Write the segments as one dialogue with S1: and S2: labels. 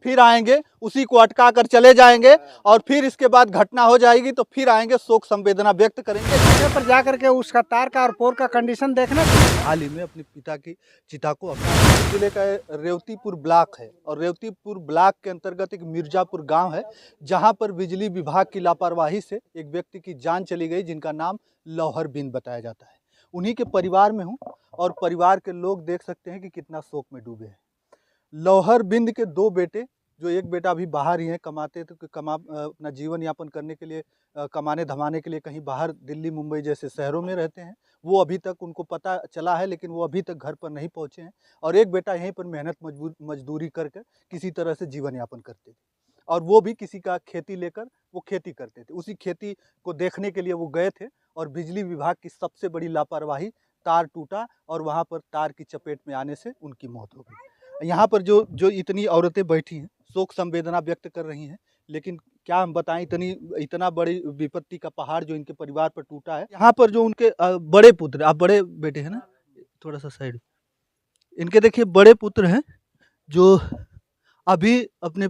S1: फिर आएंगे उसी को अटका कर चले जाएंगे और फिर इसके बाद घटना हो जाएगी तो फिर आएंगे, शोक संवेदना व्यक्त करेंगे।
S2: जगह पर जा करके उसका तार का और पोल का कंडीशन देखना चाहिए।
S1: हाल ही में अपने पिता की चिता को अपना जिले का रेवतीपुर ब्लॉक है और रेवतीपुर ब्लॉक के अंतर्गत एक मिर्जापुर गांव है जहां पर बिजली विभाग की लापरवाही से एक व्यक्ति की जान चली गई जिनका नाम लौहर बिंद बताया जाता है। उन्हीं के परिवार में हूं और परिवार के लोग देख सकते हैं कि कितना शोक में डूबे हैं। लौहर बिंद के दो बेटे, जो एक बेटा अभी बाहर ही है, कमाते तो अपना जीवन यापन करने के लिए कमाने धमाने के लिए कहीं बाहर दिल्ली मुंबई जैसे शहरों में रहते हैं। वो अभी तक उनको पता चला है लेकिन वो अभी तक घर पर नहीं पहुंचे हैं। और एक बेटा यहीं पर मेहनत मजदूरी करके किसी तरह से जीवन यापन करते थे और वो भी किसी का खेती लेकर वो खेती करते थे। उसी खेती को देखने के लिए वो गए थे और बिजली विभाग की सबसे बड़ी लापरवाही, तार टूटा और वहाँ पर तार की चपेट में आने से उनकी मौत हो गई। यहाँ पर जो इतनी औरतें बैठी हैं शोक संवेदना व्यक्त कर रही हैं, लेकिन क्या हम बताएं, इतना बड़ी विपत्ति का पहाड़ जो इनके परिवार पर टूटा है। यहाँ पर जो उनके बड़े पुत्र, आप बड़े बेटे हैं ना, थोड़ा सा साइड, इनके देखिए बड़े पुत्र हैं जो अभी अपने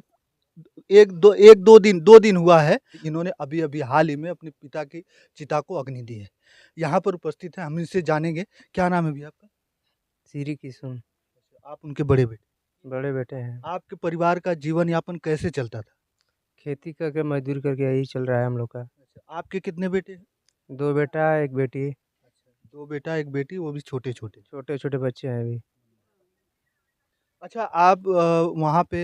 S1: दो दिन हुआ है, इन्होंने अभी अभी हाल ही में अपने पिता की चिता को अग्नि दी है। यहाँ पर उपस्थित है, हम इनसे जानेंगे। क्या नाम है भैया आपका?
S3: श्री किशुन।
S1: आप उनके बड़े
S3: बेटे हैं।
S1: आपके परिवार का जीवन यापन कैसे चलता था?
S3: खेती करके मजदूरी करके यही चल रहा है हम लोग का।
S1: आपके कितने बेटे हैं?
S3: 2 बेटा 1 बेटी।
S1: 2 बेटा 1 बेटी, वो भी छोटे
S3: छोटे बच्चे हैं अभी।
S1: अच्छा, आप वहाँ पे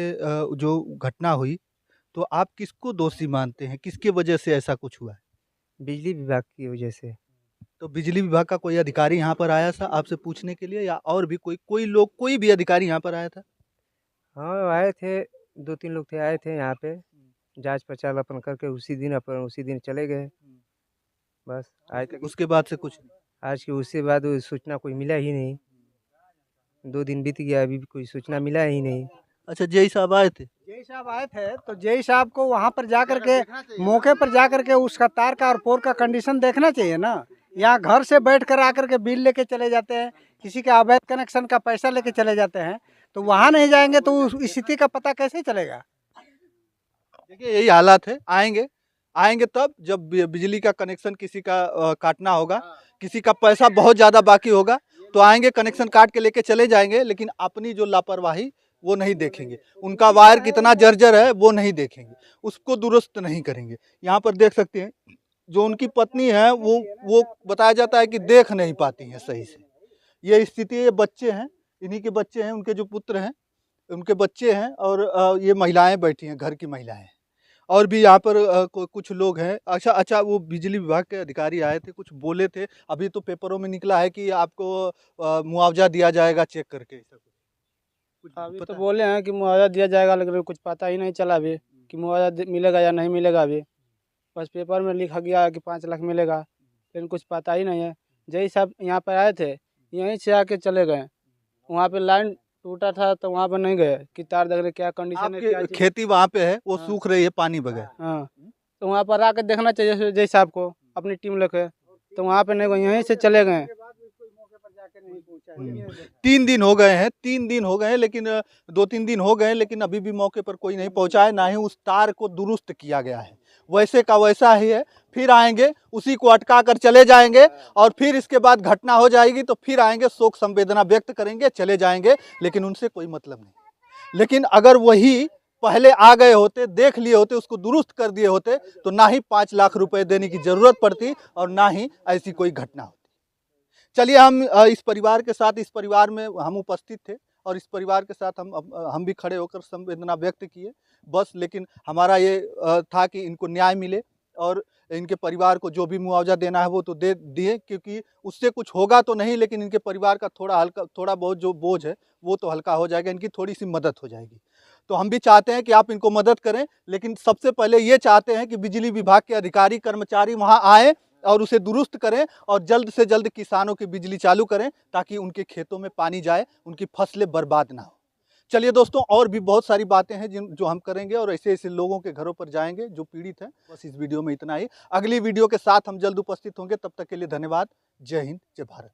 S1: जो घटना हुई तो आप किसको दोषी मानते हैं, किसकी वजह से ऐसा कुछ हुआ है?
S3: बिजली विभाग की वजह से।
S1: तो बिजली विभाग का कोई अधिकारी यहाँ पर आया था आपसे पूछने के लिए, या और भी कोई भी अधिकारी यहाँ पर आया था?
S3: हाँ आए थे, 2-3 लोग थे, आए थे यहाँ पे जांच पड़ताल अपन करके उसी दिन चले गए। बस आज तक
S1: उसके बाद से कुछ नहीं?
S3: आज के उसके बाद सूचना कोई मिला ही नहीं। 2 दिन बीत गया, अभी भी कोई सूचना मिला ही नहीं।
S1: अच्छा, जेई साहब आए थे?
S2: जेई साहब आए थे तो जेई साहब को वहाँ पर जा करके मौके पर जा करके उसका तार का और पोल का कंडीशन देखना चाहिए ना। यहाँ घर से बैठ कर आकर के बिल लेके चले जाते हैं, किसी के अवैध कनेक्शन का पैसा लेके चले जाते हैं, तो वहाँ नहीं जाएंगे तो उस स्थिति का पता कैसे चलेगा?
S1: देखिए यही हालात है। आएंगे तब जब बिजली का कनेक्शन किसी का काटना होगा, किसी का पैसा बहुत ज़्यादा बाकी होगा तो आएंगे, कनेक्शन काट के लेके चले जाएंगे, लेकिन अपनी जो लापरवाही वो नहीं देखेंगे। उनका वायर कितना जर्जर है वो नहीं देखेंगे, उसको दुरुस्त नहीं करेंगे। यहाँ पर देख सकते हैं जो उनकी पत्नी है वो बताया जाता है कि देख नहीं पाती हैं सही से। ये स्थिति, ये बच्चे हैं, इन्हीं के बच्चे हैं, उनके जो पुत्र हैं उनके बच्चे हैं और ये महिलाएं बैठी हैं, घर की महिलाएं, और भी यहाँ पर कुछ लोग हैं। अच्छा, वो बिजली विभाग के अधिकारी आए थे, कुछ बोले थे, अभी तो पेपरों में निकला है कि आपको मुआवजा दिया जाएगा चेक करके, ऐसा कुछ
S4: अभी
S1: पता
S4: तो
S1: है?
S4: बोले हैं कि मुआवजा दिया जाएगा, लेकिन कुछ पता ही नहीं चला अभी कि मुआवजा मिलेगा या नहीं मिलेगा। अभी बस पेपर में लिखा गया कि 5 लाख मिलेगा, लेकिन कुछ पता ही नहीं है। जय साहब यहाँ पर आए थे, यहीं से आके चले गए। वहाँ पे लाइन टूटा था तो वहाँ पर नहीं गए कि तार देख रहे क्या कंडीशन है, क्या
S1: आपकी
S4: चीज़।
S1: खेती वहाँ पे है, वो
S4: हाँ।
S1: सूख रही है पानी बगैर।
S4: हाँ, तो वहाँ पर आके देखना चाहिए जय साहब को, अपनी टीम लेके। तो वहाँ पे नहीं गए, यहीं से चले गए।
S1: 3 दिन हो गए हैं, 3 दिन हो गए हैं, लेकिन 2-3 दिन हो गए हैं, लेकिन अभी भी मौके पर कोई नहीं पहुंचा है, ना ही उस तार को दुरुस्त किया गया है। वैसे का वैसा ही है। फिर आएंगे उसी को अटका कर चले जाएंगे और फिर इसके बाद घटना हो जाएगी तो फिर आएंगे, शोक संवेदना व्यक्त करेंगे, चले जाएंगे, लेकिन उनसे कोई मतलब नहीं। लेकिन अगर वही पहले आ गए होते, देख लिए होते, उसको दुरुस्त कर दिए होते तो ना ही 5 लाख रुपए देने की जरूरत पड़ती और ना ही ऐसी कोई घटना होती। चलिए, हम इस परिवार के साथ, इस परिवार में हम उपस्थित थे और इस परिवार के साथ हम भी खड़े होकर संवेदना व्यक्त किए बस। लेकिन हमारा ये था कि इनको न्याय मिले और इनके परिवार को जो भी मुआवजा देना है वो तो दे दिए, क्योंकि उससे कुछ होगा तो नहीं, लेकिन इनके परिवार का थोड़ा बहुत जो बोझ है वो तो हल्का हो जाएगा, इनकी थोड़ी सी मदद हो जाएगी। तो हम भी चाहते हैं कि आप इनको मदद करें, लेकिन सबसे पहले ये चाहते हैं कि बिजली विभाग के अधिकारी कर्मचारी वहाँ आए और उसे दुरुस्त करें और जल्द से जल्द किसानों की बिजली चालू करें ताकि उनके खेतों में पानी जाए, उनकी फसलें बर्बाद ना हो। चलिए दोस्तों, और भी बहुत सारी बातें हैं जो हम करेंगे और ऐसे ऐसे लोगों के घरों पर जाएंगे जो पीड़ित हैं। बस इस वीडियो में इतना ही। अगली वीडियो के साथ हम जल्द उपस्थित होंगे, तब तक के लिए धन्यवाद। जय हिंद, जय भारत।